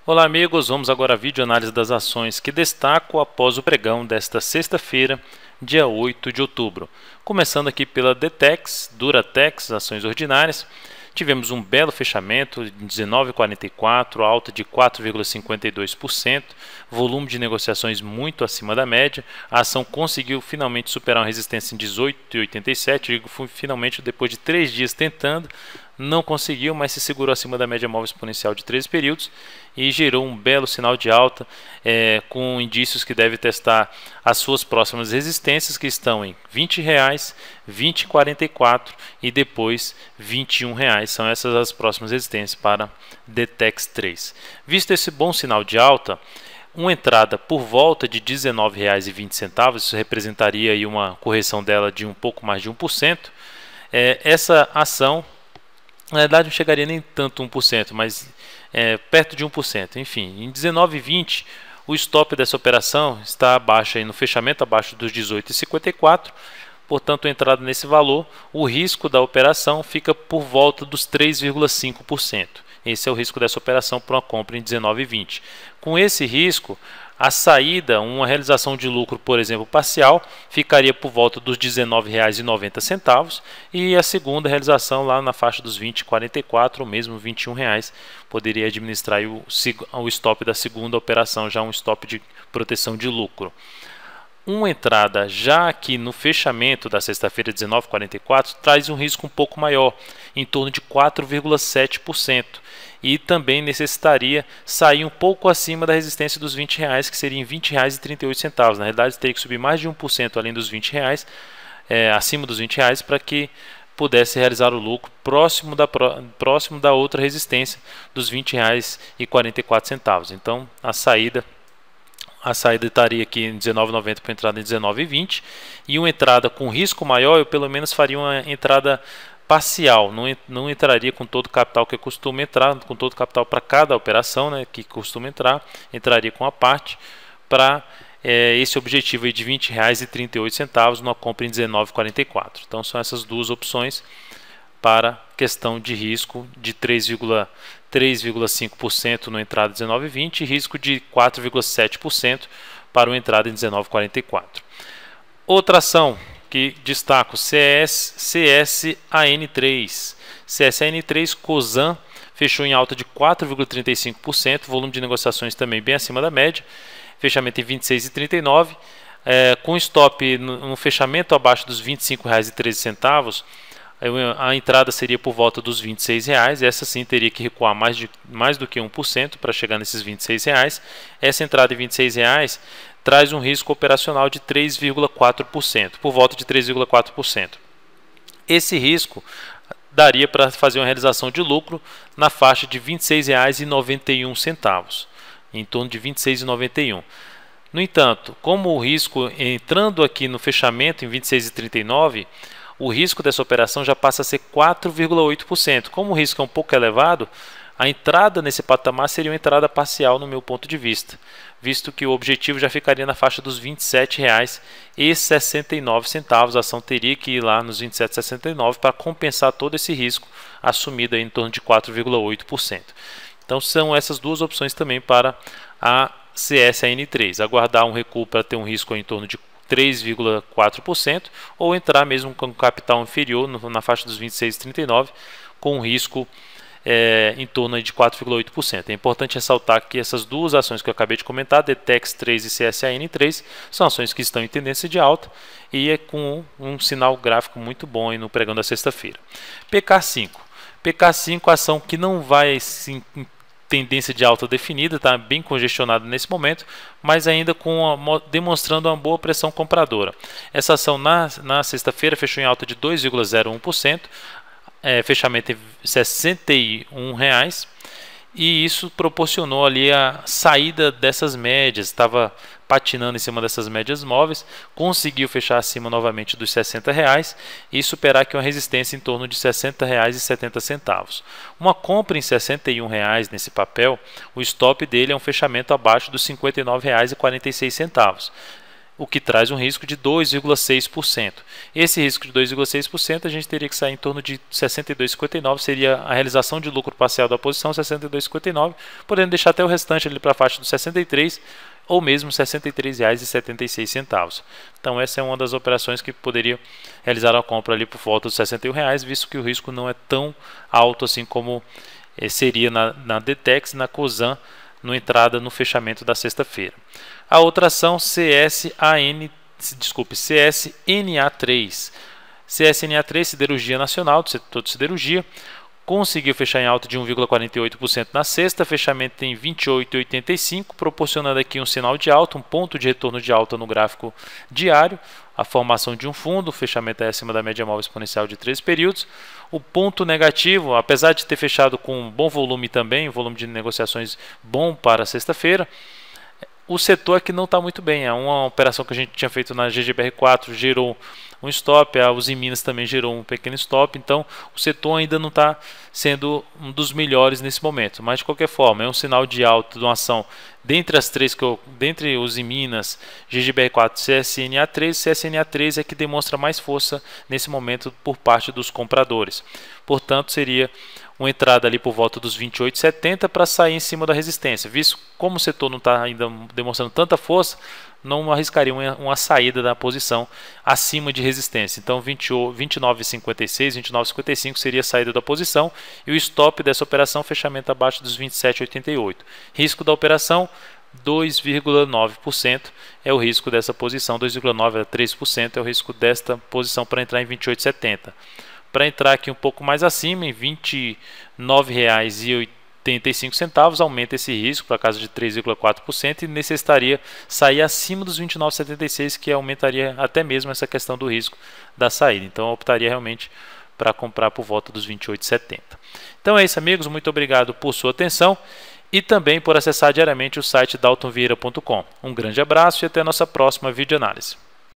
Olá amigos, vamos agora à videoanálise das ações que destaco após o pregão desta sexta-feira, dia 8 de outubro. Começando aqui pela Dtex, Duratex, ações ordinárias. Tivemos um belo fechamento de 19,44, alta de 4,52%, volume de negociações muito acima da média. A ação conseguiu finalmente superar uma resistência em 18,87, digo finalmente depois de 3 dias tentando. Não conseguiu, mas se segurou acima da média móvel exponencial de 13 períodos e gerou um belo sinal de alta, com indícios que deve testar as suas próximas resistências, que estão em R$20, R$20,44 e depois R$21. São essas as próximas resistências para Dtex 3. Visto esse bom sinal de alta, uma entrada por volta de R$19,20, isso representaria aí uma correção dela de um pouco mais de 1%. Essa ação, na verdade, não chegaria nem tanto 1%, mas perto de 1%. Enfim, em 19,20 o stop dessa operação está abaixo, aí no fechamento abaixo dos 18,54. Portanto, a entrada nesse valor, o risco da operação fica por volta dos 3,5%. Esse é o risco dessa operação para uma compra em 19,20. Com esse risco, a saída, uma realização de lucro, por exemplo, parcial, ficaria por volta dos R$19,90 e a segunda realização lá na faixa dos R$20,44 ou mesmo R$21. Poderia administrar o stop da segunda operação, já um stop de proteção de lucro. Uma entrada já aqui no fechamento da sexta-feira 19,44 traz um risco um pouco maior, em torno de 4,7%, e também necessitaria sair um pouco acima da resistência dos R$20, que seria em R$20,38. Na realidade, teria que subir mais de 1% além dos R$20, acima dos R$20, para que pudesse realizar o lucro próximo da outra resistência dos R$20,44. Então, a saída estaria aqui em R$19,90 para entrada em R$19,20, e uma entrada com risco maior, eu pelo menos faria uma entrada parcial, não entraria com todo o capital que costuma entrar, com todo o capital para cada operação, né, que costuma entrar, entraria com a parte para esse objetivo aí de R$20,38, numa compra em R$19,44. Então são essas duas opções para questão de risco de 3,5% na entrada de 19,20 e risco de 4,7% para uma entrada em 19,44. Outra ação que destaco, CSAN3. CSAN3 Cosan fechou em alta de 4,35%, volume de negociações também bem acima da média, fechamento em 26,39, com stop no fechamento abaixo dos R$25,13. A entrada seria por volta dos R$26, essa sim teria que recuar mais do que 1% para chegar nesses R$26. Essa entrada em R$26 traz um risco operacional de 3,4%, por volta de 3,4%. Esse risco daria para fazer uma realização de lucro na faixa de R$26,91, em torno de R$26,91. No entanto, como o risco entrando aqui no fechamento em 26,39, o risco dessa operação já passa a ser 4,8%. Como o risco é um pouco elevado, a entrada nesse patamar seria uma entrada parcial no meu ponto de vista, visto que o objetivo já ficaria na faixa dos R$27,69. A ação teria que ir lá nos R$27,69 para compensar todo esse risco assumido aí em torno de 4,8%. Então são essas duas opções também para a CSAN3. Aguardar um recuo para ter um risco em torno de 3,4% ou entrar mesmo com capital inferior na faixa dos 26,39 com um risco em torno de 4,8%. É importante ressaltar que essas duas ações que eu acabei de comentar, Dtex 3 e CSAN3, são ações que estão em tendência de alta e com um sinal gráfico muito bom aí no pregão da sexta-feira. PK5. PK5, ação que não vai sim tendência de alta definida, está bem congestionada nesse momento, mas ainda demonstrando uma boa pressão compradora. Essa ação na sexta-feira fechou em alta de 2,01%, fechamento em R$61, e isso proporcionou ali a saída dessas médias, estava patinando em cima dessas médias móveis, conseguiu fechar acima novamente dos R$60 e superar aqui uma resistência em torno de R$60,70. Uma compra em R$61 nesse papel, o stop dele é um fechamento abaixo dos R$59,46. o que traz um risco de 2,6%. Esse risco de 2,6% a gente teria que sair em torno de 62,59, seria a realização de lucro parcial da posição 62,59, podendo deixar até o restante ali para a faixa dos 63 ou mesmo R$ 63,76. Então essa é uma das operações que poderia realizar a compra ali por volta dos R$ 61, visto que o risco não é tão alto assim como seria na DTEX e na Cosan entrada no fechamento da sexta-feira. A outra ação CSNA3, Siderurgia Nacional, do setor de siderurgia, conseguiu fechar em alta de 1,48% na sexta, fechamento em 28,85, proporcionando aqui um sinal de alta, um ponto de retorno de alta no gráfico diário, a formação de um fundo, o fechamento é acima da média móvel exponencial de 13 períodos. O ponto negativo, apesar de ter fechado com um bom volume também, um volume de negociações bom para sexta-feira, o setor aqui não está muito bem. É uma operação que a gente tinha feito na GGBR4, gerou um stop, a Uzi Minas também gerou um pequeno stop, então o setor ainda não está sendo um dos melhores nesse momento, mas de qualquer forma é um sinal de alta de uma ação dentre as três, dentre Uzi Minas, GGBR4 e CSNA3 é que demonstra mais força nesse momento por parte dos compradores, portanto seria uma entrada ali por volta dos 28,70 para sair em cima da resistência, visto como o setor não está ainda demonstrando tanta força, não arriscaria uma saída da posição acima de resistência. Então 29,56, 29,55 seria a saída da posição e o stop dessa operação fechamento abaixo dos 27,88. Risco da operação 2,9% é o risco dessa posição, 2,9 a 3% é o risco desta posição para entrar em 28,70. Para entrar aqui um pouco mais acima, em R$ 29,85, aumenta esse risco para casa de 3,4% e necessitaria sair acima dos 29,76, que aumentaria até mesmo essa questão do risco da saída. Então eu optaria realmente para comprar por volta dos 28,70. Então é isso, amigos, muito obrigado por sua atenção e também por acessar diariamente o site daltonvieira.com. Um grande abraço e até a nossa próxima videoanálise.